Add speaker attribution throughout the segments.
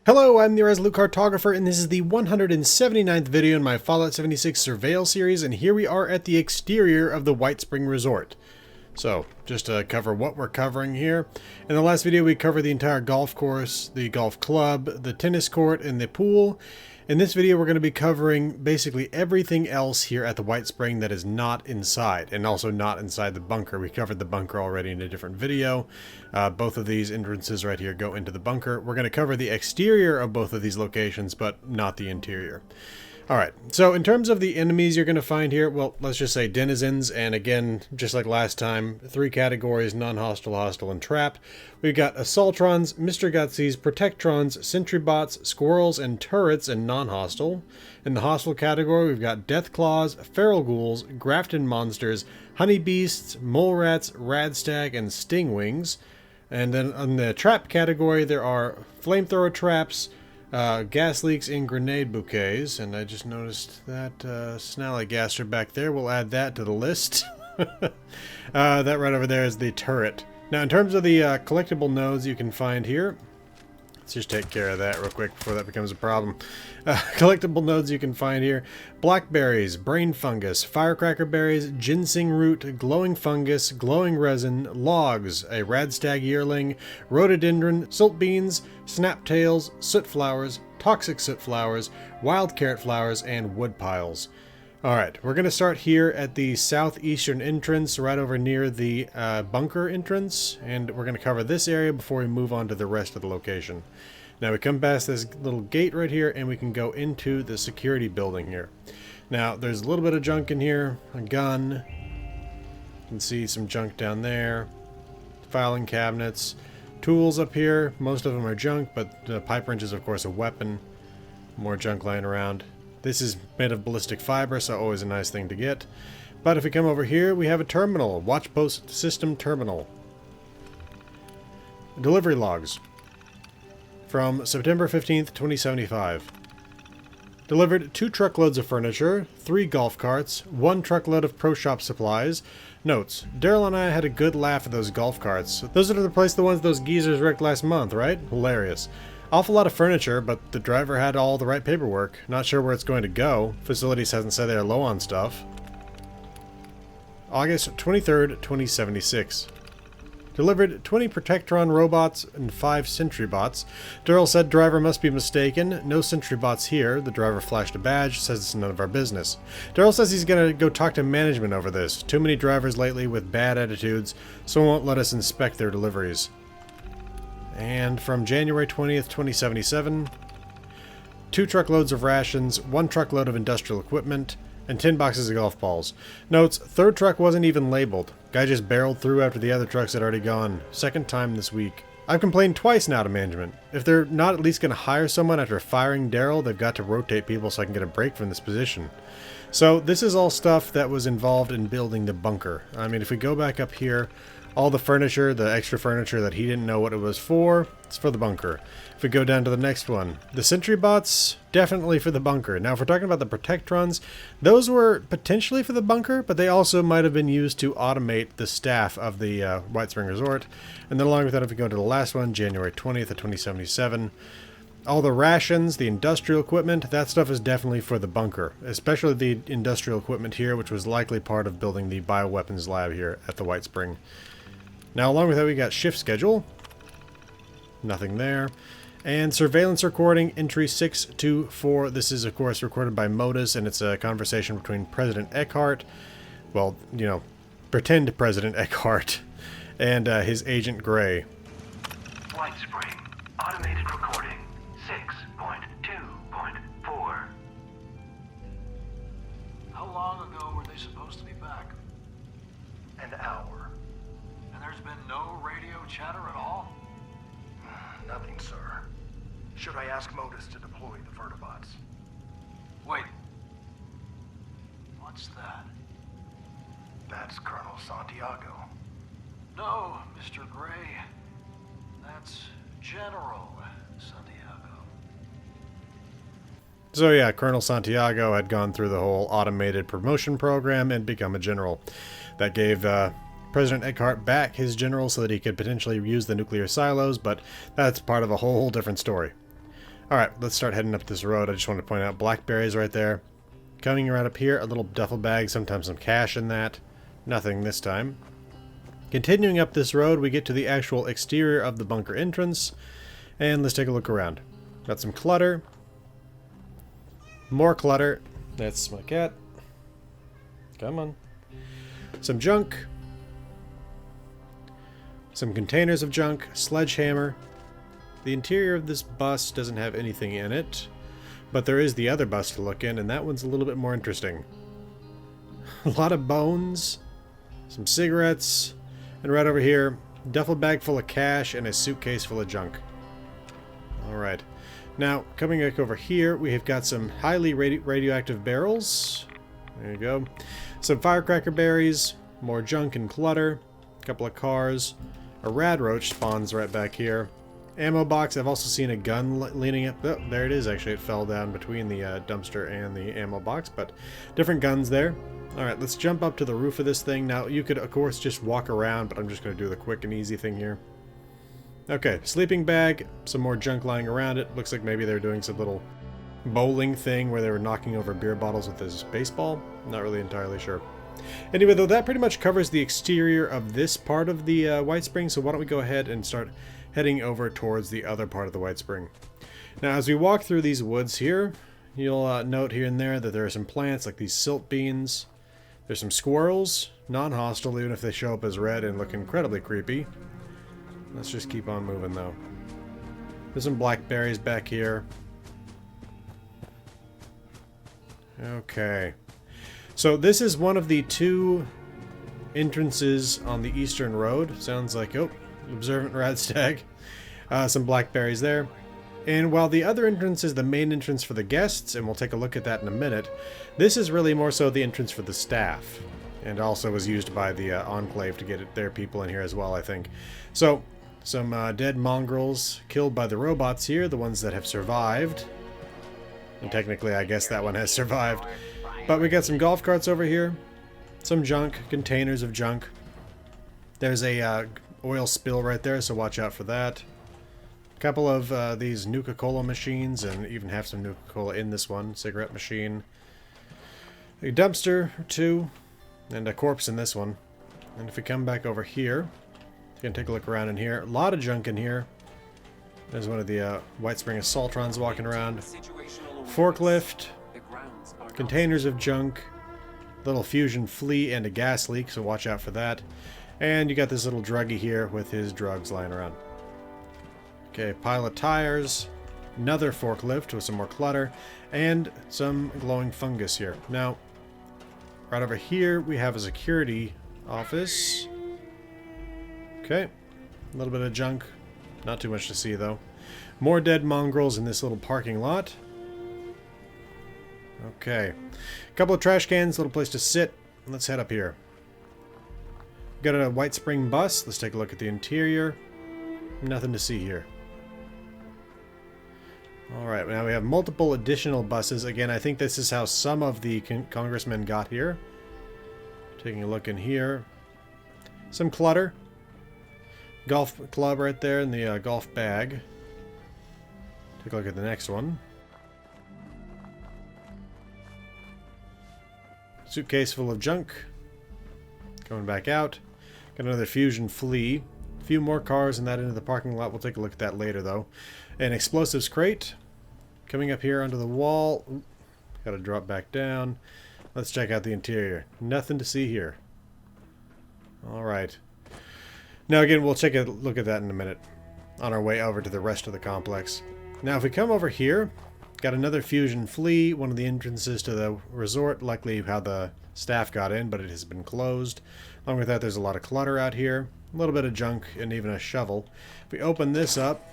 Speaker 1: Hello, I'm the Resolute Cartographer, and this is the 179th video in my Fallout 76 Surveyal series, and here we are at the exterior of the Whitespring Resort. So, just to cover what we're covering here. In the last video we covered the entire golf course, the golf club, the tennis court, and the pool. In this video we're going to be covering basically everything else here at the Whitespring that is not inside, and also not inside the bunker. We covered the bunker already in a different video. Both of these entrances right here go into the bunker. We're going to cover the exterior of both of these locations, but not the interior. Alright, so in terms of the enemies you're going to find here, well, let's just say denizens, and again, just like last time, three categories: non-hostile, hostile, and trap. We've got Assaultrons, Mr. Gutsies, Protectrons, Sentry bots, Squirrels, and turrets in non-hostile. In the hostile category, we've got Deathclaws, feral ghouls, Grafton monsters, Honeybeasts, Molerats, Radstag, and Stingwings. And then in the trap category, there are Flamethrower traps, gas leaks in grenade bouquets, and I just noticed that Snallygaster back there. We'll add that to the list. That right over there is the turret. Now, in terms of the collectible nodes you can find here, let's just take care of that real quick before that becomes a problem. Collectible nodes you can find here: Blackberries, brain fungus, firecracker berries, ginseng root, glowing fungus, glowing resin, logs, a radstag yearling, rhododendron, siltbeans, snaptails, sootflowers, toxic sootflowers, wild carrot flowers, and wood piles. Alright, we're going to start here at the southeastern entrance, right over near the bunker entrance, and we're going to cover this area before we move on to the rest of the location. Now we come past this little gate right here, and we can go into the security building here. Now, there's a little bit of junk in here, a gun, you can see some junk down there, filing cabinets, tools up here. Most of them are junk, but the pipe wrench is of course a weapon. More junk lying around. This is made of ballistic fiber, so always a nice thing to get. But if we come over here, we have a terminal, a watch post system terminal. Delivery logs from September 15th, 2075. Delivered 2 truckloads of furniture, 3 golf carts, 1 truckload of pro shop supplies. Notes: Daryl and I had a good laugh at those golf carts. Those are to replace the ones those geezers wrecked last month, right? Hilarious. Awful lot of furniture, but the driver had all the right paperwork. Not sure where it's going to go. Facilities hasn't said they're low on stuff. August 23rd, 2076. Delivered 20 Protectron robots and 5 Sentry bots. Daryl said driver must be mistaken. No Sentry bots here. The driver flashed a badge, says it's none of our business. Daryl says he's gonna go talk to management over this. Too many drivers lately with bad attitudes, so won't let us inspect their deliveries. And from January 20th, 2077, 2 truckloads of rations, 1 truckload of industrial equipment, and 10 boxes of golf balls. Notes: third truck wasn't even labeled. Guy just barreled through after the other trucks had already gone. Second time this week. I've complained twice now to management. If they're not at least going to hire someone after firing Daryl, they've got to rotate people so I can get a break from this position. So this is all stuff that was involved in building the bunker. I mean, if we go back up here, all the furniture, the extra furniture that he didn't know what it was for, it's for the bunker. If we go down to the next one, the Sentry bots, definitely for the bunker. Now, if we're talking about the Protectrons, those were potentially for the bunker, but they also might have been used to automate the staff of the Whitespring Resort. And then along with that, if we go to the last one, January 20th of 2077, all the rations, the industrial equipment, that stuff is definitely for the bunker, especially the industrial equipment here, which was likely part of building the bioweapons lab here at the Whitespring. Now, along with that, we got shift schedule. Nothing there. And surveillance recording, entry 624. This is, of course, recorded by Modus, and it's a conversation between President Eckhart, well, you know, pretend President Eckhart, and his agent Gray.
Speaker 2: Whitespring, automated recording 6.2.4.
Speaker 3: How long ago were they supposed to be back?
Speaker 2: An hour.
Speaker 3: There's been no radio chatter at all?
Speaker 2: Nothing, sir. Should I ask Modus to deploy the vertibots?
Speaker 3: Wait. What's that?
Speaker 2: That's Colonel Santiago.
Speaker 3: No, Mr. Gray. That's General Santiago.
Speaker 1: So yeah, Colonel Santiago had gone through the whole automated promotion program and become a general. That gave President Eckhart back his general so that he could potentially use the nuclear silos, but that's part of a whole different story. Alright, let's start heading up this road. I just want to point out Blackberries right there. Coming around up here, a little duffel bag, sometimes some cash in that. Nothing this time. Continuing up this road, we get to the actual exterior of the bunker entrance. And let's take a look around. Got some clutter. More clutter. That's my cat. Come on. Some junk. Some containers of junk. Sledgehammer. The interior of this bus doesn't have anything in it. But there is the other bus to look in, and that one's a little bit more interesting. A lot of bones. Some cigarettes. And right over here, duffel bag full of cash and a suitcase full of junk. Alright. Now, coming back over here, we have got some highly radioactive barrels. There you go. Some firecracker berries, more junk and clutter, a couple of cars, a rad roach spawns right back here. Ammo box, I've also seen a gun leaning up. Oh, there it is, actually. It fell down between the dumpster and the ammo box, but different guns there. Alright, let's jump up to the roof of this thing. Now, you could, of course, just walk around, but I'm just going to do the quick and easy thing here. Okay, sleeping bag, some more junk lying around it. Looks like maybe they're doing some little bowling thing where they were knocking over beer bottles with this baseball. Not really entirely sure. Anyway, though, that pretty much covers the exterior of this part of the Whitespring, so why don't we go ahead and start heading over towards the other part of the Whitespring. Now, as we walk through these woods here, you'll note here and there that there are some plants like these Siltbeans. There's some squirrels, non-hostile even if they show up as red and look incredibly creepy. Let's just keep on moving though. There's some blackberries back here. Okay. So this is one of the two entrances on the eastern road. Sounds like, oh, observant Radstag. Some blackberries there. And while the other entrance is the main entrance for the guests, and we'll take a look at that in a minute, this is really more so the entrance for the staff. And also was used by the Enclave to get their people in here as well, I think. So, some dead mongrels killed by the robots here, the ones that have survived. And technically, I guess that one has survived. But we got some golf carts over here. Some junk, containers of junk. There's a oil spill right there, so watch out for that. Couple of these Nuka-Cola machines, and even have some Nuka-Cola in this one. Cigarette machine. A dumpster or two, and a corpse in this one. And if we come back over here, you can take a look around in here. A lot of junk in here. There's one of the Whitespring Assaultrons walking around. Forklift. Containers of junk. Little fusion flea and a gas leak, so watch out for that. And you got this little druggie here with his drugs lying around. Okay, pile of tires, another forklift with some more clutter, and some glowing fungus here. Now, right over here we have a security office. Okay, a little bit of junk, not too much to see though. More dead mongrels in this little parking lot. Okay, a couple of trash cans, little place to sit. Let's head up here. Got a Whitespring bus. Let's take a look at the interior. Nothing to see here. Alright, now we have multiple additional buses. Again, I think this is how some of the congressmen got here. Taking a look in here. Some clutter. Golf club right there in the golf bag. Take a look at the next one. Suitcase full of junk. Going back out. Got another fusion flea. A few more cars in that end of the parking lot. We'll take a look at that later, though. An explosives crate. Coming up here under the wall. Ooh, gotta drop back down. Let's check out the interior. Nothing to see here. Alright. Now again, we'll take a look at that in a minute. On our way over to the rest of the complex. Now if we come over here, got another fusion flea. One of the entrances to the resort. Likely how the staff got in, but it has been closed. Along with that, there's a lot of clutter out here. A little bit of junk and even a shovel. If we open this up,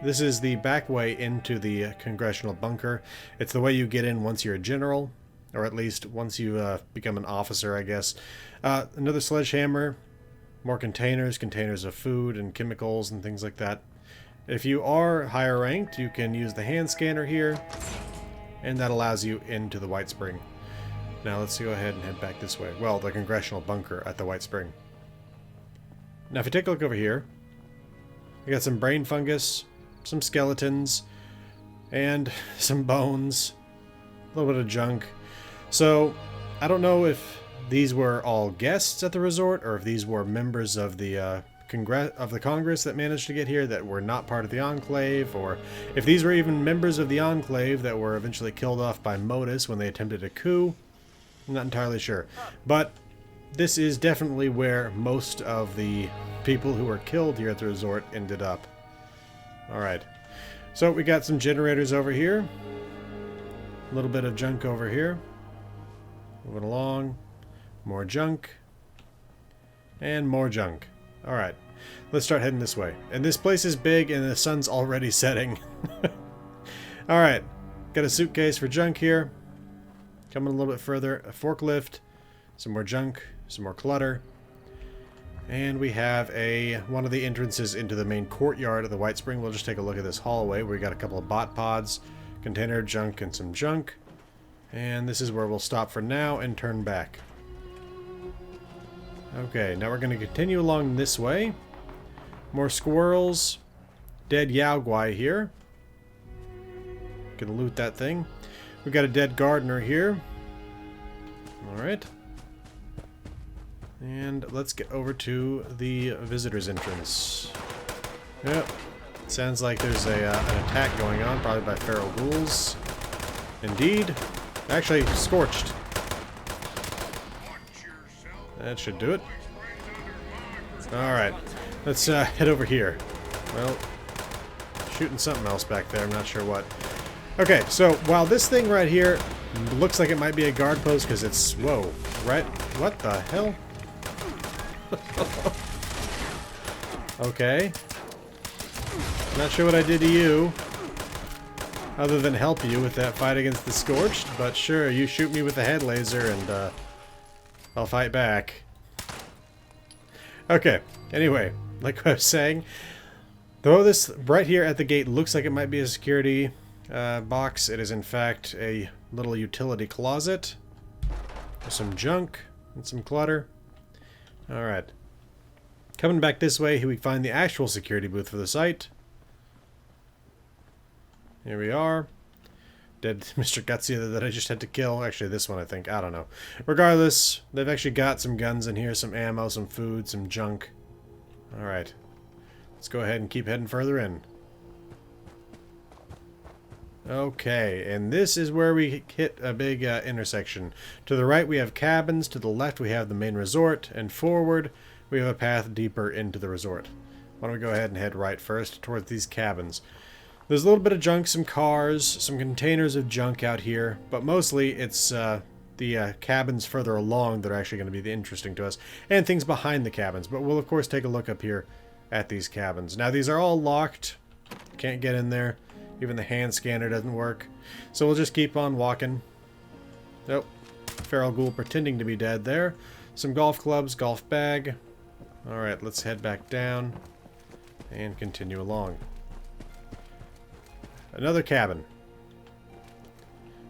Speaker 1: this is the back way into the congressional bunker. It's the way you get in once you're a general, or at least once you become an officer, I guess. Another sledgehammer, more containers, containers of food and chemicals and things like that. If you are higher ranked, you can use the hand scanner here, and that allows you into the Whitespring. Now let's go ahead and head back this way. Well, the congressional bunker at the Whitespring. Now if you take a look over here, we got some brain fungus, some skeletons, And some bones. A little bit of junk. So, I don't know if these were all guests at the resort, or if these were members of the Congress that managed to get here that were not part of the Enclave, or if these were even members of the Enclave that were eventually killed off by Modus when they attempted a coup. I'm not entirely sure. But this is definitely where most of the people who were killed here at the resort ended up. Alright. So we got some generators over here. A little bit of junk over here. Moving along. More junk. And more junk. Alright. Let's start heading this way. And this place is big and the sun's already setting. Alright. Got a suitcase for junk here. Coming a little bit further. A forklift. Some more junk. Some more clutter. And we have one of the entrances into the main courtyard of the Whitespring. We'll just take a look at this hallway where we got a couple of bot pods, container junk, and some junk. And this is where we'll stop for now and turn back. Okay, now we're going to continue along this way. More squirrels. Dead Guai here. Gonna loot that thing. We got a dead gardener here. Alright. And let's get over to the visitor's entrance. Yep. Sounds like there's an attack going on, probably by feral ghouls. Indeed. Actually, scorched. That should do it. Alright. Let's head over here. Well, shooting something else back there. I'm not sure what. Okay, so while this thing right here looks like it might be a guard post because it's... Whoa. Right? What the hell? Okay. Not sure what I did to you, other than help you with that fight against the Scorched, but sure, you shoot me with the head laser and I'll fight back. Okay, anyway, like I was saying, though this right here at the gate looks like it might be a security box, it is in fact a little utility closet with some junk and some clutter. Alright. Coming back this way, we find the actual security booth for the site. Here we are. Dead Mr. Gutsies that I just had to kill. Actually, this one, I think. I don't know. Regardless, they've actually got some guns in here, some ammo, some food, some junk. Alright. Let's go ahead and keep heading further in. Okay, and this is where we hit a big intersection. To the right we have cabins, to the left we have the main resort, and forward we have a path deeper into the resort. Why don't we go ahead and head right first towards these cabins. There's a little bit of junk, some cars, some containers of junk out here, but mostly it's the cabins further along that are actually going to be the interesting to us, and things behind the cabins. But we'll of course take a look up here at these cabins. Now these are all locked, can't get in there. Even the hand scanner doesn't work. So we'll just keep on walking. Nope. Feral ghoul pretending to be dead there. Some golf clubs, golf bag. Alright, let's head back down and continue along. Another cabin.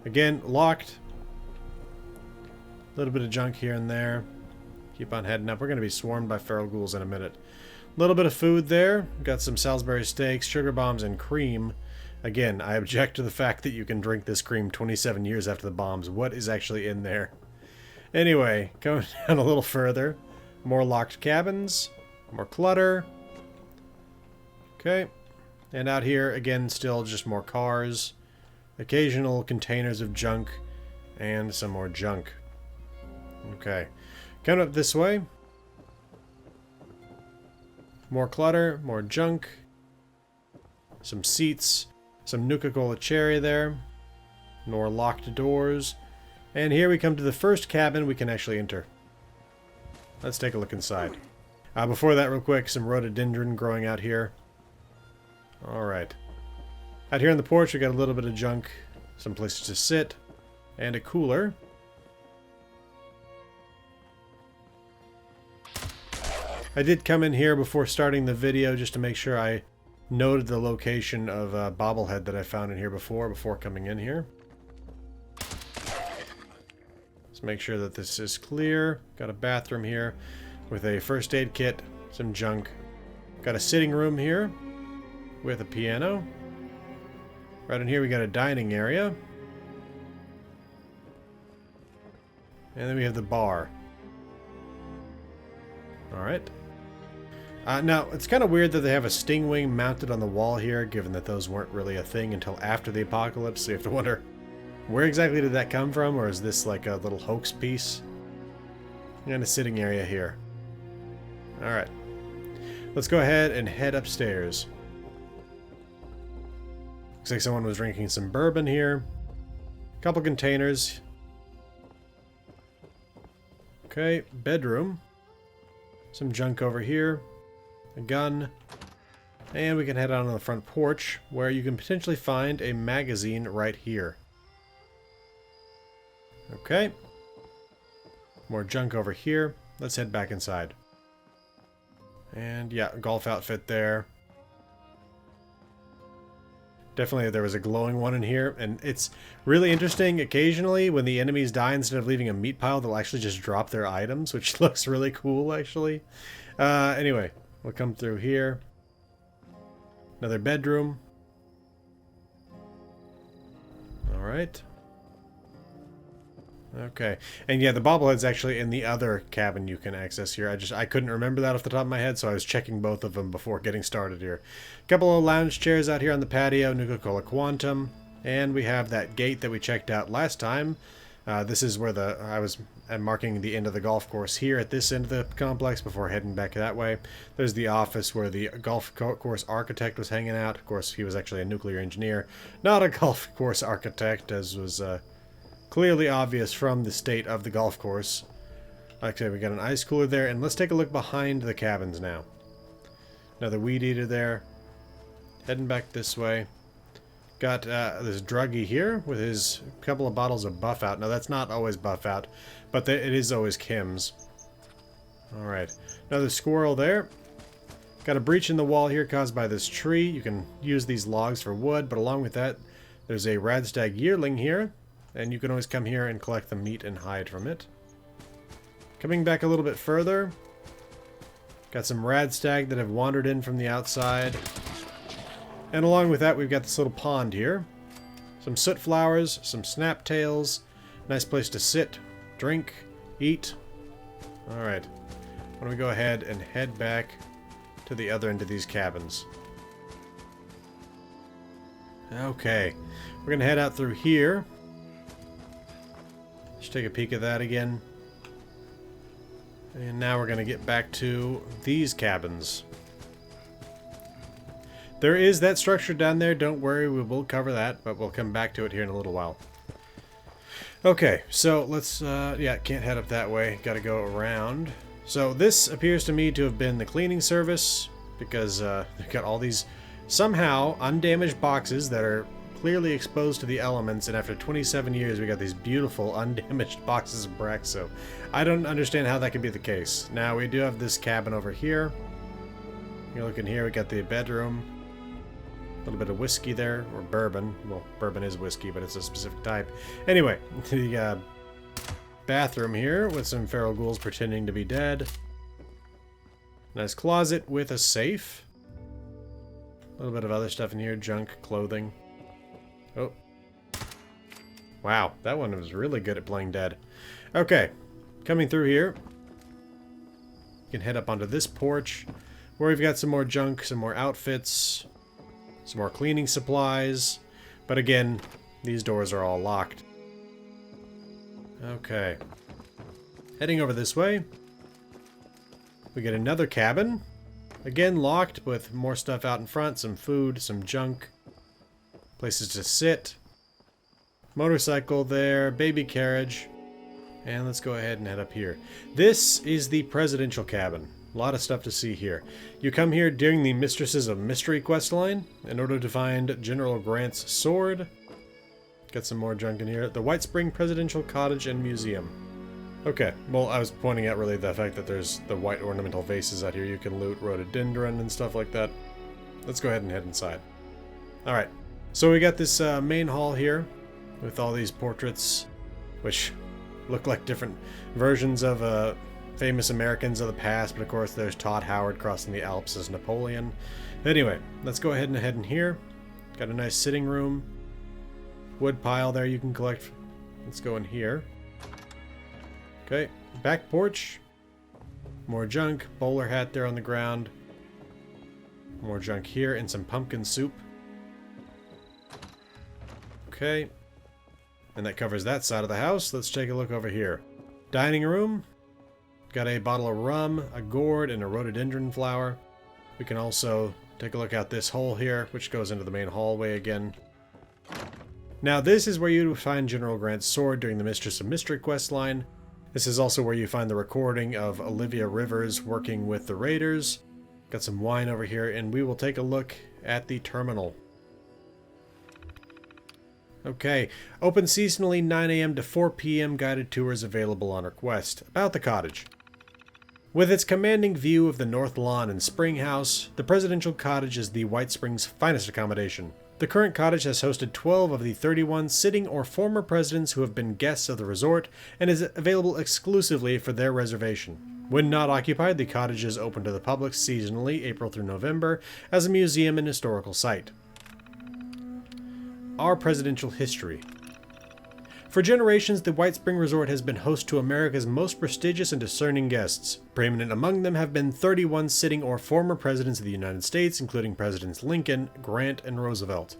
Speaker 1: Again, locked. A little bit of junk here and there. Keep on heading up. We're going to be swarmed by feral ghouls in a minute. A little bit of food there. Got some Salisbury steaks, sugar bombs, and cream. Again, I object to the fact that you can drink this cream 27 years after the bombs. What is actually in there? Anyway, going down a little further. More locked cabins. More clutter. Okay. And out here, again, still just more cars. Occasional containers of junk. And some more junk. Okay. Coming up this way. More clutter. More junk. Some seats. Some Nuka-Cola cherry there. More locked doors. And here we come to the first cabin we can actually enter. Let's take a look inside. Before that, real quick, some Rhododendron growing out here. Alright. Out here on the porch, we got a little bit of junk. Some places to sit. And a cooler. I did come in here before starting the video just to make sure I noted the location of Bobblehead that I found in here before coming in here. Let's make sure that this is clear. Got a bathroom here with a first aid kit, some junk. Got a sitting room here with a piano. Right in here we got a dining area. And then we have the bar. Alright. Now, it's kind of weird that they have a Stingwing mounted on the wall here, given that those weren't really a thing until after the apocalypse, so you have to wonder, where exactly did that come from, or is this like a little hoax piece? And a sitting area here. Alright. Let's go ahead and head upstairs. Looks like someone was drinking some bourbon here. A couple containers. Okay, bedroom. Some junk over here. A gun. And we can head out on the front porch, where you can potentially find a magazine right here. Okay. More junk over here. Let's head back inside. And yeah, golf outfit there. Definitely there was a glowing one in here, and it's really interesting. Occasionally, when the enemies die, instead of leaving a meat pile, they'll actually just drop their items, which looks really cool, actually. Anyway, we'll come through here. Another bedroom. Alright. Okay. And yeah, the bobblehead's actually in the other cabin you can access here. I couldn't remember that off the top of my head, so I was checking both of them before getting started here. A couple of lounge chairs out here on the patio, Nuka-Cola Quantum, and we have that gate that we checked out last time. This is where I'm marking the end of the golf course here at this end of the complex before heading back that way. There's the office where the golf course architect was hanging out. Of course, he was actually a nuclear engineer, not a golf course architect, as was clearly obvious from the state of the golf course. Like I said, we got an ice cooler there, and let's take a look behind the cabins now. Another weed eater there. Heading back this way. Got this druggie here with his couple of bottles of Buff Out. Now that's not always Buff Out, but it is always Kim's. Alright. Another squirrel there. Got a breach in the wall here caused by this tree. You can use these logs for wood, but along with that, there's a Radstag Yearling here. And you can always come here and collect the meat and hide from it. Coming back a little bit further. Got some Radstag that have wandered in from the outside. And along with that, we've got this little pond here. Some Sootflowers, some Snaptails. Nice place to sit, drink, eat. Alright. Why don't we go ahead and head back to the other end of these cabins. Okay. We're going to head out through here. Let's take a peek at that again. And now we're going to get back to these cabins. There is that structure down there. Don't worry, we will cover that, but we'll come back to it here in a little while. Okay, so let's, yeah, can't head up that way. Got to go around. So this appears to me to have been the cleaning service, because they've got all these somehow undamaged boxes that are clearly exposed to the elements, and after 27 years we got these beautiful undamaged boxes of Brax, so I don't understand how that could be the case. Now we do have this cabin over here. You're looking here, we got the bedroom. A little bit of whiskey there, or bourbon. Well, bourbon is whiskey, but it's a specific type. Anyway, the bathroom here with some feral ghouls pretending to be dead. Nice closet with a safe. A little bit of other stuff in here, junk, clothing. Oh. Wow, that one was really good at playing dead. Okay, coming through here. You can head up onto this porch, where we've got some more junk, some more outfits, some more cleaning supplies. But again, these doors are all locked. Okay. Heading over this way. We get another cabin. Again, locked with more stuff out in front, some food, some junk. Places to sit. Motorcycle there, baby carriage. And let's go ahead and head up here. This is the presidential cabin. A lot of stuff to see here. You come here during the Mistresses of Mystery questline in order to find General Grant's sword. Got some more junk in here. The Whitespring Presidential Cottage and Museum. Okay, well, I was pointing out really the fact that there's the white ornamental vases out here. You can loot Rhododendron and stuff like that. Let's go ahead and head inside. Alright. So we got this main hall here with all these portraits, which look like different versions of famous Americans of the past, but of course there's Todd Howard crossing the Alps as Napoleon. Anyway, let's go ahead and head in here. Got a nice sitting room. wood pile there you can collect. Let's go in here. Okay, back porch. More junk, bowler hat there on the ground. More junk here and some pumpkin soup. Okay. And that covers that side of the house. Let's take a look over here. Dining room. Got a bottle of rum, a gourd, and a rhododendron flower. We can also take a look out this hole here, which goes into the main hallway again. Now this is where you find General Grant's sword during the Mistress of Mystery quest line. This is also where you find the recording of Olivia Rivers working with the Raiders. Got some wine over here, and we will take a look at the terminal. Okay, open seasonally 9 a.m. to 4 p.m. guided tours available on request. About the cottage. With its commanding view of the North Lawn and Spring House, the presidential cottage is the Whitespring's finest accommodation. The current cottage has hosted 12 of the 31 sitting or former presidents who have been guests of the resort and is available exclusively for their reservation. When not occupied, the cottage is open to the public seasonally, April through November, as a museum and historical site. Our presidential history. For generations, the Whitespring Resort has been host to America's most prestigious and discerning guests. Preeminent among them have been 31 sitting or former presidents of the United States, including Presidents Lincoln, Grant, and Roosevelt.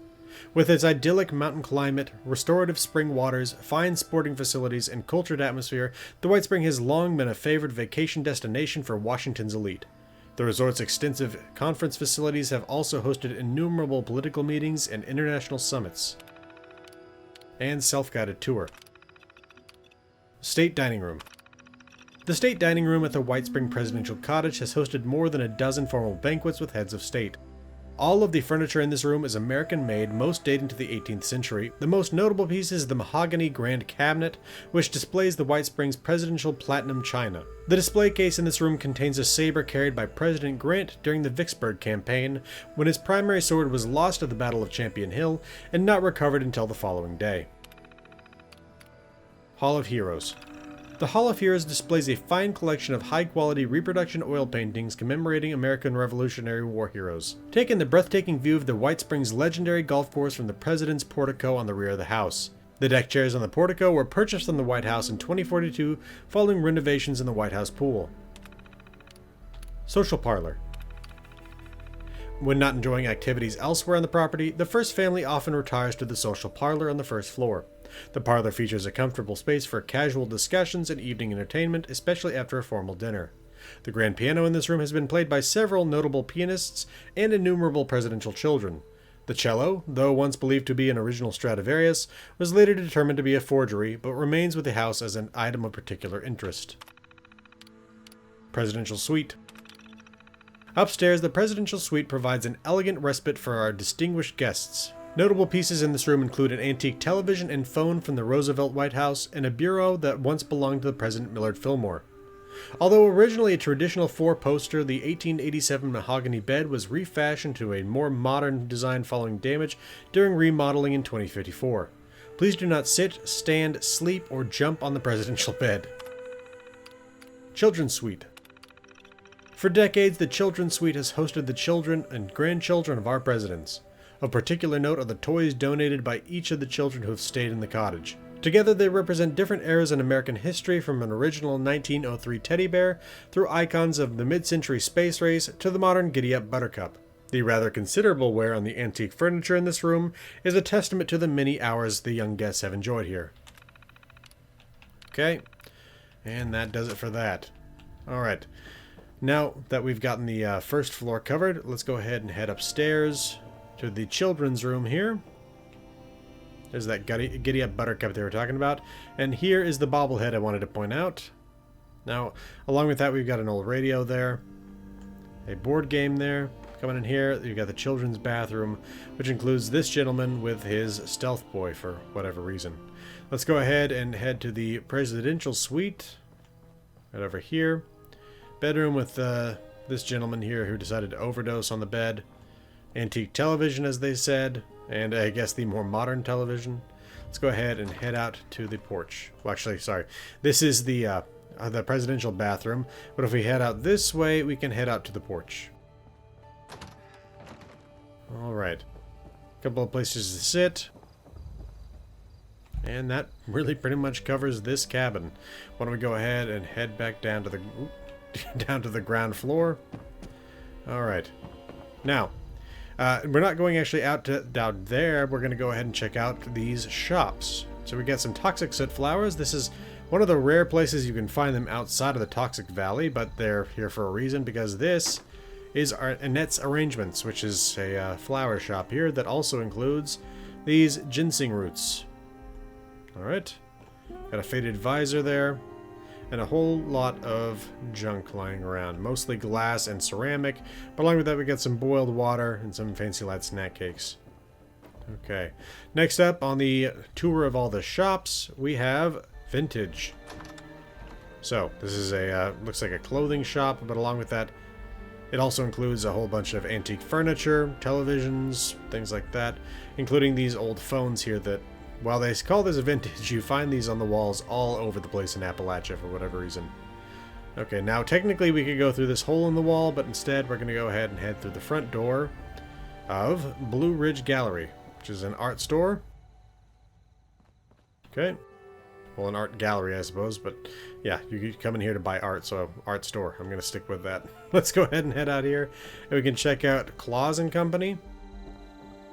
Speaker 1: With its idyllic mountain climate, restorative spring waters, fine sporting facilities, and cultured atmosphere, the Whitespring has long been a favored vacation destination for Washington's elite. The resort's extensive conference facilities have also hosted innumerable political meetings and international summits. And self-guided tour. State Dining Room. The State Dining Room at the Whitespring Presidential Cottage has hosted more than a dozen formal banquets with heads of state. All of the furniture in this room is American-made, most dating to the 18th century. The most notable piece is the mahogany grand cabinet, which displays the Whitespring's presidential platinum china. The display case in this room contains a saber carried by President Grant during the Vicksburg campaign, when his primary sword was lost at the Battle of Champion Hill and not recovered until the following day. Hall of Heroes. The Hall of Heroes displays a fine collection of high-quality reproduction oil paintings commemorating American Revolutionary War heroes. Take in the breathtaking view of the Whitesprings legendary golf course from the President's portico on the rear of the house. The deck chairs on the portico were purchased from the White House in 2042 following renovations in the White House pool. Social Parlor. When not enjoying activities elsewhere on the property, the First family often retires to the social parlor on the first floor. The parlor features a comfortable space for casual discussions and evening entertainment, especially after a formal dinner. The grand piano in this room has been played by several notable pianists and innumerable presidential children. The cello, though once believed to be an original Stradivarius, was later determined to be a forgery, but remains with the house as an item of particular interest. Presidential Suite. Upstairs, the presidential suite provides an elegant respite for our distinguished guests. Notable pieces in this room include an antique television and phone from the Roosevelt White House and a bureau that once belonged to the President Millard Fillmore. Although originally a traditional four-poster, the 1887 mahogany bed was refashioned to a more modern design following damage during remodeling in 2054. Please do not sit, stand, sleep, or jump on the presidential bed. Children's Suite. For decades, the Children's Suite has hosted the children and grandchildren of our presidents. Of particular note are the toys donated by each of the children who have stayed in the cottage. Together they represent different eras in American history, from an original 1903 teddy bear through icons of the mid-century space race to the modern giddy-up buttercup. The rather considerable wear on the antique furniture in this room is a testament to the many hours the young guests have enjoyed here. Okay, and that does it for that. Alright, now that we've gotten the first floor covered, let's go ahead and head upstairs to the children's room here. There's that giddy-up buttercup they were talking about. And here is the bobblehead I wanted to point out. Now, along with that, we've got an old radio there. A board game there. Coming in here, you've got the children's bathroom, which includes this gentleman with his stealth boy for whatever reason. Let's go ahead and head to the presidential suite. Right over here. Bedroom with this gentleman here who decided to overdose on the bed. Antique television, as they said, and I guess the more modern television. Let's go ahead and head out to the porch. Well, actually, sorry. This is the presidential bathroom, but if we head out this way, we can head out to the porch. Alright. A couple of places to sit. And that really pretty much covers this cabin. Why don't we go ahead and head back down to the down to the ground floor. Alright. Now, we're not going actually out down there. We're going to go ahead and check out these shops. So we got some toxic Sootflowers. This is one of the rare places you can find them outside of the Toxic Valley, but they're here for a reason, because this is Annette's Arrangements, which is a flower shop here that also includes these ginseng roots. Alright. Got a faded visor there. And a whole lot of junk lying around. Mostly glass and ceramic. But along with that, we got some boiled water and some fancy light snack cakes. Okay. Next up on the tour of all the shops, we have Vintage. So, this is a, looks like a clothing shop, but along with that, it also includes a whole bunch of antique furniture, televisions, things like that, including these old phones here that, while they call this a vintage, you find these on the walls all over the place in Appalachia for whatever reason. Okay, now technically we could go through this hole in the wall, but instead we're going to go ahead and head through the front door of Blue Ridge Gallery, which is an art store. Okay. Well, an art gallery, I suppose, but yeah, you come in here to buy art, so art store. I'm going to stick with that. Let's go ahead and head out here, and we can check out Claws and Company,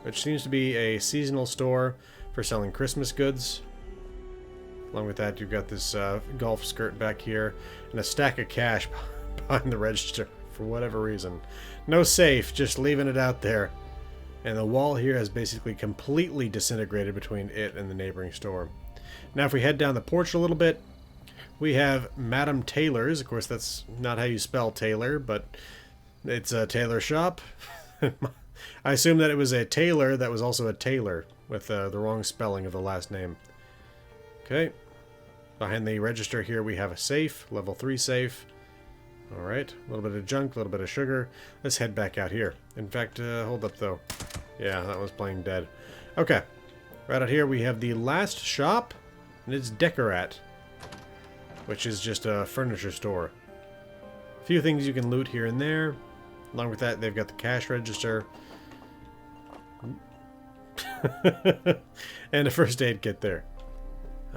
Speaker 1: which seems to be a seasonal store for selling Christmas goods. Along with that, you've got this golf skirt back here, and a stack of cash behind the register for whatever reason. No safe, just leaving it out there. And the wall here has basically completely disintegrated between it and the neighboring store. Now if we head down the porch a little bit, we have Madame Taylor's. Of course, that's not how you spell Taylor, but it's a tailor shop. I assume that it was a tailor that was also a tailor, with the wrong spelling of the last name. Okay. Behind the register here we have a safe, level 3 safe. Alright, a little bit of junk, a little bit of sugar. Let's head back out here. In fact, hold up though. Yeah, that was playing dead. Okay. Right out here we have the last shop, and it's Decorat, which is just a furniture store. A few things you can loot here and there. Along with that, they've got the cash register. And a first aid kit there.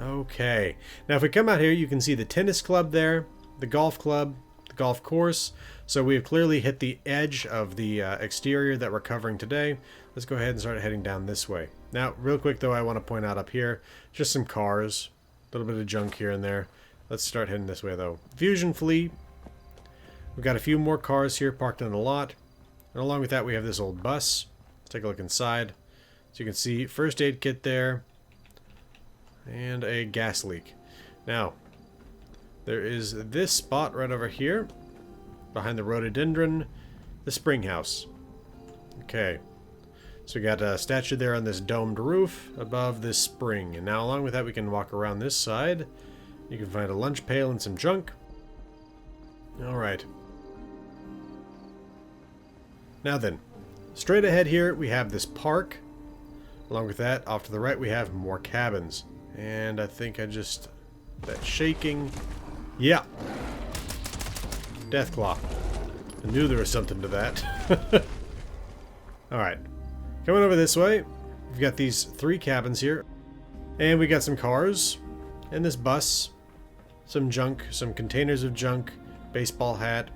Speaker 1: Okay. Now if we come out here, you can see the tennis club there, the golf club, the golf course. So we've clearly hit the edge of the exterior that we're covering today. Let's go ahead and start heading down this way. Now, real quick though, I want to point out up here, just some cars. A little bit of junk here and there. Let's start heading this way though. Fusion Fleet. We've got a few more cars here parked in the lot. And along with that, we have this old bus. Let's take a look inside. So you can see first aid kit there, and a gas leak. Now, there is this spot right over here, behind the Rhododendron, the spring house. Okay, so we got a statue there on this domed roof above this spring. And now along with that, we can walk around this side. You can find a lunch pail and some junk. Alright. Now then, straight ahead here, we have this park. Along with that, off to the right, we have more cabins. And I think I just... that shaking... Yeah! Deathclaw. I knew there was something to that. Alright. Coming over this way, we've got these 3 cabins here. And we got some cars. And this bus. Some junk. Some containers of junk. Baseball hat.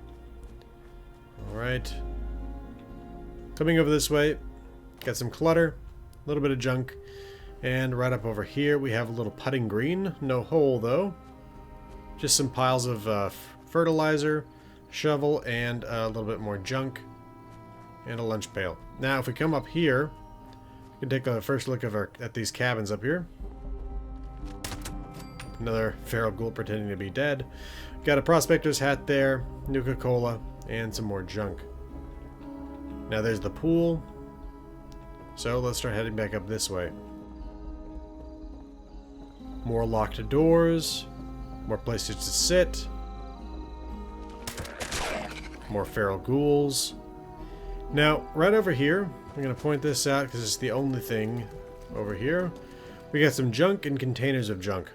Speaker 1: Alright. Coming over this way, got some clutter. A little bit of junk. And right up over here we have a little putting green. No hole though. Just some piles of fertilizer, shovel, and a little bit more junk. And a lunch pail. Now if we come up here, we can take a first look at these cabins up here. Another feral ghoul pretending to be dead. Got a prospector's hat there, Nuka-Cola, and some more junk. Now there's the pool. So let's start heading back up this way. More locked doors. More places to sit. More feral ghouls. Now, right over here, I'm going to point this out because it's the only thing over here. We got some junk and containers of junk.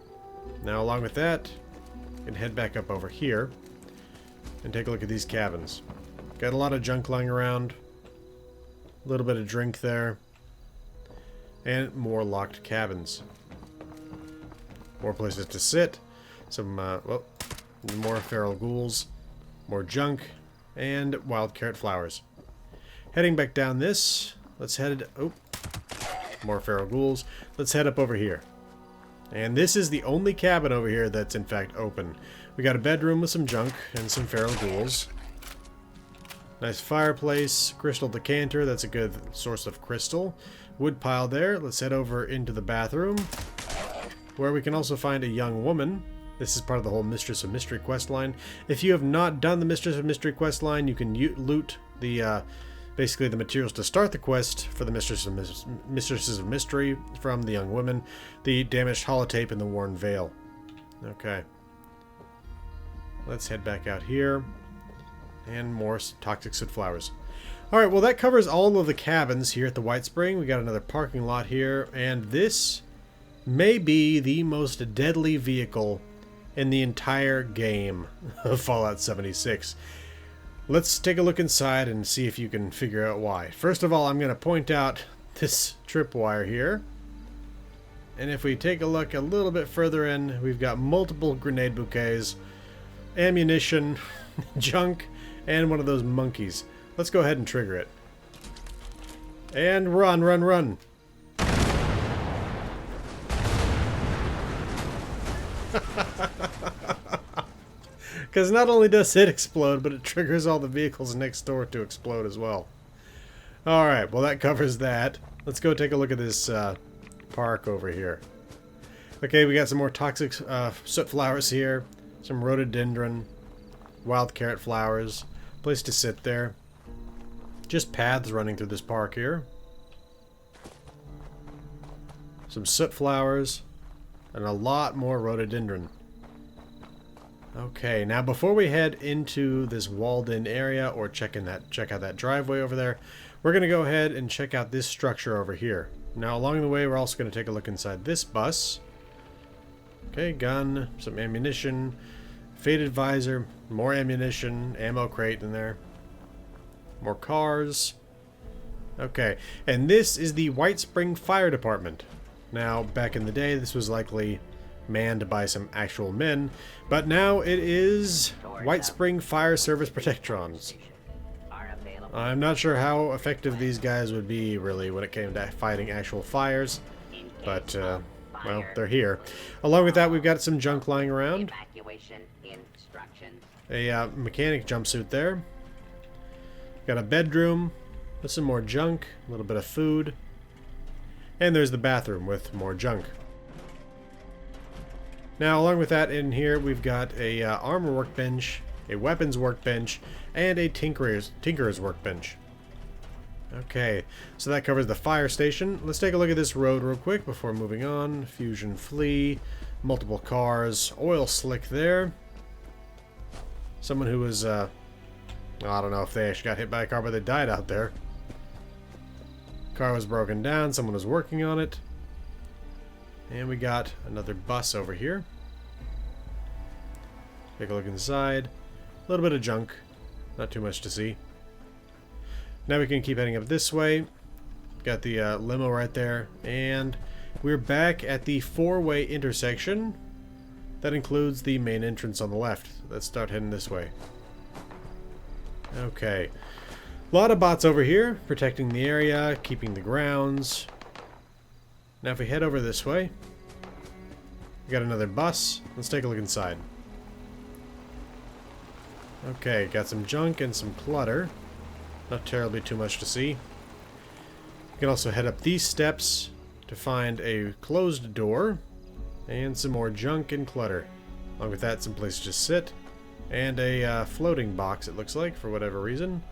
Speaker 1: Now, along with that, we can head back up over here and take a look at these cabins. Got a lot of junk lying around. A little bit of drink there. And more locked cabins. More places to sit. Some, well, more feral ghouls. More junk. And wild carrot flowers. Heading back down this, let's head... Oh, more feral ghouls. Let's head up over here. And this is the only cabin over here that's in fact open. We got a bedroom with some junk and some feral ghouls. Nice fireplace, crystal decanter, that's a good source of crystal. Wood pile there. Let's head over into the bathroom, where we can also find a young woman. This is part of the whole Mistress of Mystery quest line. If you have not done the Mistress of Mystery quest line, you can loot the basically the materials to start the quest for the Mistresses of Mystery from the young women, the damaged holotape, and the worn veil. Okay. Let's head back out here. And more toxic Sootflowers. Alright, well that covers all of the cabins here at the Whitespring. We got another parking lot here, and this may be the most deadly vehicle in the entire game of Fallout 76. Let's take a look inside and see if you can figure out why. First of all, I'm going to point out this tripwire here. And if we take a look a little bit further in, we've got multiple grenade bouquets, ammunition, junk, and one of those monkeys. Let's go ahead and trigger it. And run, run, run. Because not only does it explode, but it triggers all the vehicles next door to explode as well. Alright, well that covers that. Let's go take a look at this park over here. Okay, we got some more toxic soot flowers here. Some rhododendron. Wild carrot flowers. Place to sit there. Just paths running through this park here. Some soot flowers. And a lot more rhododendron. Okay, now before we head into this walled-in area or check out that driveway over there, we're going to go ahead and check out this structure over here. Now along the way, we're also going to take a look inside this bus. Okay, gun, some ammunition, faded visor, more ammunition, ammo crate in there, more cars. Okay, and this is the Whitespring Fire Department. Now, back in the day, this was likely manned by some actual men, but now it is Whitespring Fire Service Protectrons. I'm not sure how effective these guys would be, really, when it came to fighting actual fires, but, well, they're here. Along with that, we've got some junk lying around. A mechanic jumpsuit there. Got a bedroom with some more junk, a little bit of food, and there's the bathroom with more junk. Now, along with that, in here, we've got a armor workbench, a weapons workbench, and a tinkerer's workbench. Okay, so that covers the fire station. Let's take a look at this road real quick before moving on. Fusion flea, multiple cars, oil slick there. Someone who was, I don't know if they actually got hit by a car, but they died out there. Car was broken down, someone was working on it. And we got another bus over here. Take a look inside. A little bit of junk. Not too much to see. Now we can keep heading up this way. Got the limo right there. And we're back at the four-way intersection. That includes the main entrance on the left. Let's start heading this way. Okay. A lot of bots over here, protecting the area, keeping the grounds. Now if we head over this way, we got another bus. Let's take a look inside. Okay, got some junk and some clutter. Not terribly too much to see. You can also head up these steps to find a closed door and some more junk and clutter. Along with that, some place to sit and a floating box, it looks like, for whatever reason.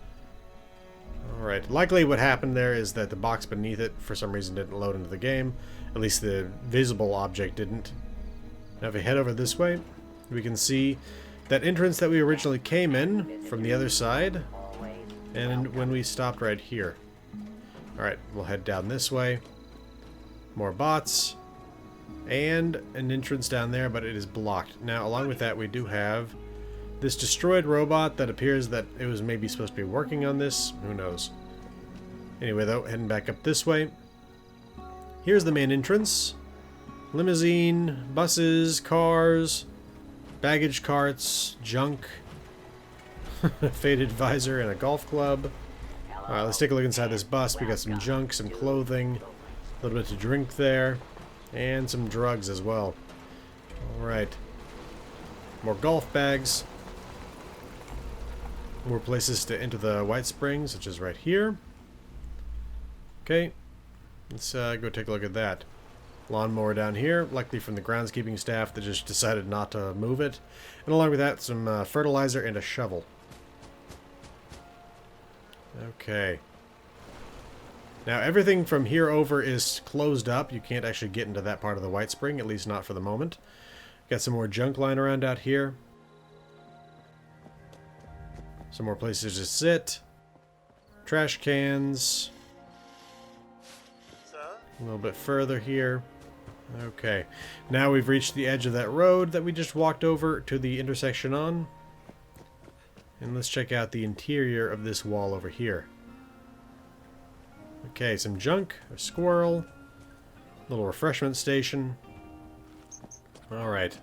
Speaker 1: Alright, likely what happened there is that the box beneath it for some reason didn't load into the game. At least the visible object didn't. Now if we head over this way, we can see that entrance that we originally came in from the other side, and when we stopped right here. Alright, we'll head down this way. More bots, and an entrance down there, but it is blocked. Now along with that, we do have this destroyed robot that appears that it was maybe supposed to be working on this. Who knows? Anyway, though, heading back up this way. Here's the main entrance. limousine, buses, cars, baggage carts, junk, faded visor, and a golf club. Alright, let's take a look inside this bus. We got some junk, some clothing, a little bit to drink there, and some drugs as well. Alright. More golf bags. More places to enter the Whitespring, such as right here. Okay. Let's go take a look at that. Lawnmower down here, likely from the groundskeeping staff that just decided not to move it. And along with that, some fertilizer and a shovel. Okay. Now everything from here over is closed up. You can't actually get into that part of the Whitespring, at least not for the moment. Got some more junk lying around out here. Some more places to sit. Trash cans. A little bit further here. Okay. Now we've reached the edge of that road that we just walked over to the intersection on. And let's check out the interior of this wall over here. Okay, some junk, a squirrel, little refreshment station. Alright.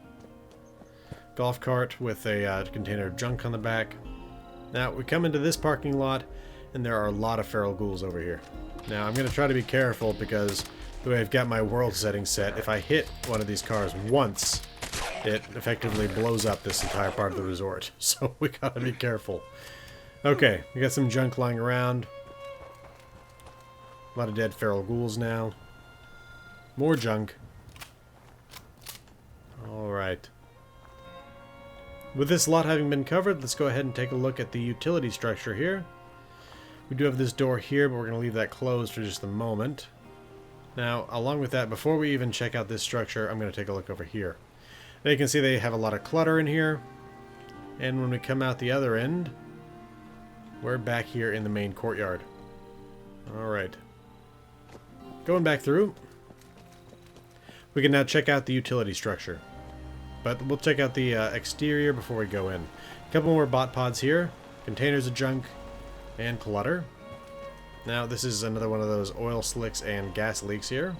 Speaker 1: Golf cart with a container of junk on the back. Now, we come into this parking lot, and there are a lot of feral ghouls over here. Now, I'm going to try to be careful because the way I've got my world setting set, if I hit one of these cars once, it effectively blows up this entire part of the resort. So we gotta be careful. Okay, we got some junk lying around. A lot of dead feral ghouls now. More junk. Alright. With this lot having been covered, let's go ahead and take a look at the utility structure here. We do have this door here, but we're going to leave that closed for just a moment. Now, along with that, before we even check out this structure, I'm going to take a look over here. Now you can see they have a lot of clutter in here. And when we come out the other end, we're back here in the main courtyard. Alright. Going back through, we can now check out the utility structure. But we'll check out the exterior before we go in. A couple more bot pods here. Containers of junk and clutter. Now this is another one of those oil slicks and gas leaks here.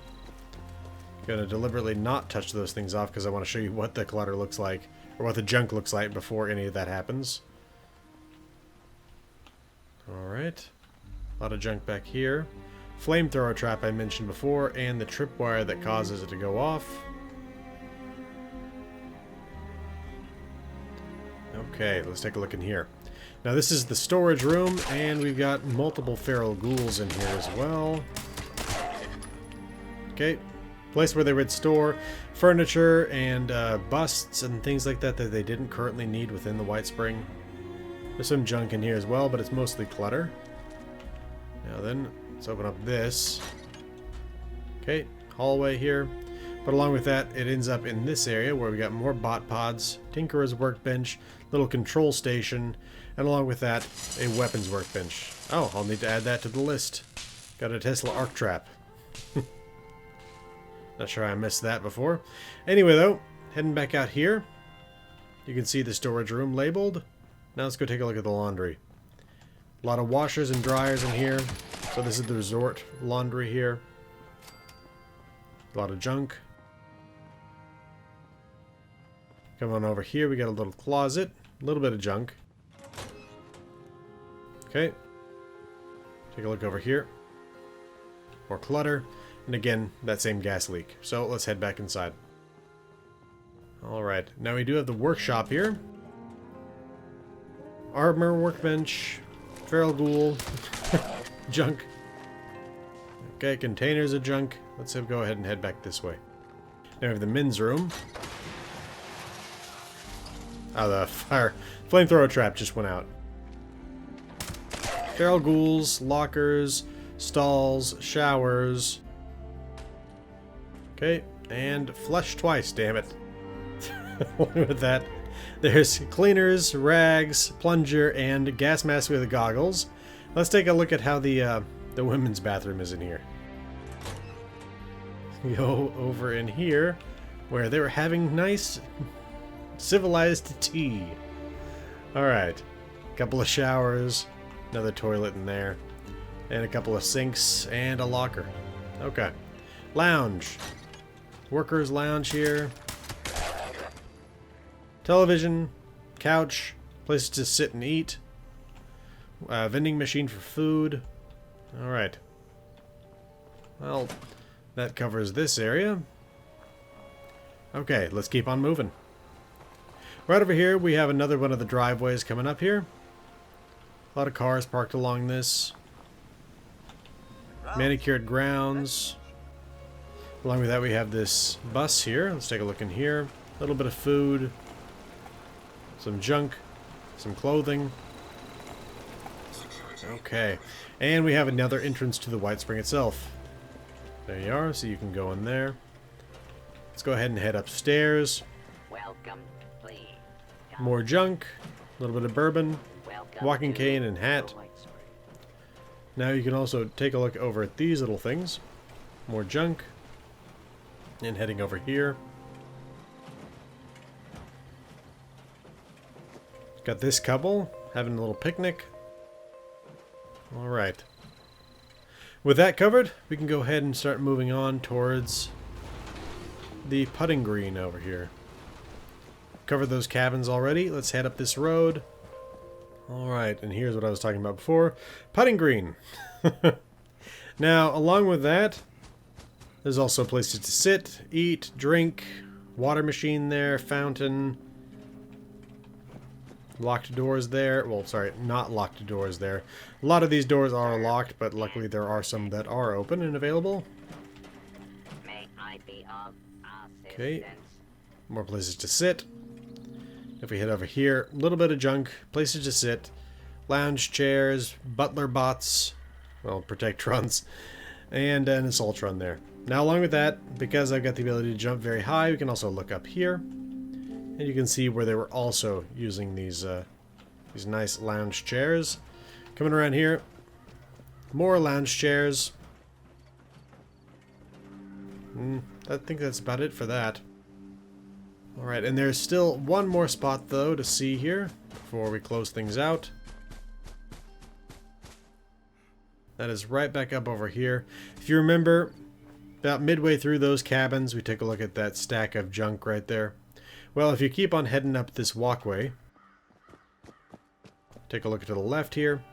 Speaker 1: Gonna deliberately not touch those things off because I want to show you what the clutter looks like, or what the junk looks like before any of that happens. Alright. A lot of junk back here. Flamethrower trap I mentioned before, and the tripwire that causes it to go off. Okay, let's take a look in here. Now this is the storage room, and we've got multiple feral ghouls in here as well. Okay, place where they would store furniture and busts and things like that that they didn't currently need within the Whitespring. There's some junk in here as well, but it's mostly clutter. Now then, let's open up this. Okay, hallway here. But along with that, it ends up in this area where we got more bot pods, Tinkerer's workbench, little control station, and along with that, a weapons workbench. Oh, I'll need to add that to the list. Got a Tesla arc trap. Not sure I missed that before. Anyway though, heading back out here, you can see the storage room labeled. Now let's go take a look at the laundry. A lot of washers and dryers in here. So this is the resort laundry here. A lot of junk. Come on over here, we got a little closet. A little bit of junk. Okay. Take a look over here. More clutter. And again, that same gas leak. So let's head back inside. Alright, now we do have the workshop here. Armor workbench. Feral ghoul. Junk. Okay, containers of junk. Let's go ahead and head back this way. Now we have the men's room. Oh, the flamethrower trap just went out. Feral ghouls, lockers, stalls, showers. Okay, and flush twice, damn it. With that, there's cleaners, rags, plunger, and gas mask with goggles. Let's take a look at how the women's bathroom is in here. Go over in here, where they were having nice, civilized tea. Alright. A couple of showers, another toilet in there, and a couple of sinks, and a locker. Okay. Lounge. Workers' lounge here. Television, couch, places to sit and eat. Vending machine for food. Alright. Well, that covers this area. Okay, let's keep on moving. Right over here, we have another one of the driveways coming up here. A lot of cars parked along this. Manicured grounds. Along with that, we have this bus here. Let's take a look in here. A little bit of food. Some junk. Some clothing. Okay. And we have another entrance to the Whitespring itself. There you are, so you can go in there. Let's go ahead and head upstairs.
Speaker 4: Welcome, please.
Speaker 1: More junk. A little bit of bourbon. Walking cane and hat. Now you can also take a look over at these little things. More junk. And heading over here. Got this couple having a little picnic. Alright. With that covered, we can go ahead and start moving on towards the putting green over here. Covered those cabins already. Let's head up this road. Alright, and here's what I was talking about before. Putting green. Now, along with that, there's also places to sit, eat, drink, water machine there, fountain, locked doors there. Well, sorry, not locked doors there. A lot of these doors are locked, but luckily there are some that are open and available.
Speaker 4: May I be of
Speaker 1: Okay,
Speaker 4: assistance?
Speaker 1: more places to sit. If we head over here, a little bit of junk, places to sit, lounge chairs, butler bots, well, Protectrons, and an Assaultron there. Now, along with that, because I've got the ability to jump very high, we can also look up here, and you can see where they were also using these nice lounge chairs. Coming around here, more lounge chairs. I think that's about it for that. Alright, and there's still one more spot, though, to see here before we close things out. That is right back up over here. If you remember, about midway through those cabins, we take a look at that stack of junk right there. Well, if you keep on heading up this walkway, take a look to the left here.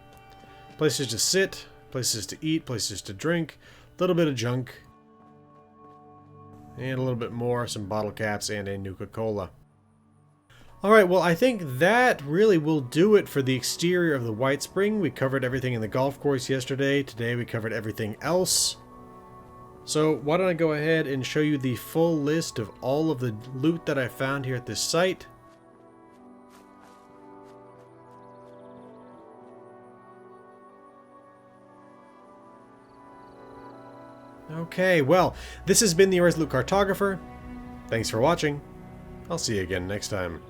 Speaker 1: Places to sit, places to eat, places to drink, a little bit of junk. And a little bit more, some bottle caps, and a Nuka-Cola. Alright, well, I think that really will do it for the exterior of the Whitespring. We covered everything in the golf course yesterday. Today we covered everything else. So why don't I go ahead and show you the full list of all of the loot that I found here at this site. Okay, well, this has been the Irresolute Cartographer. Thanks for watching. I'll see you again next time.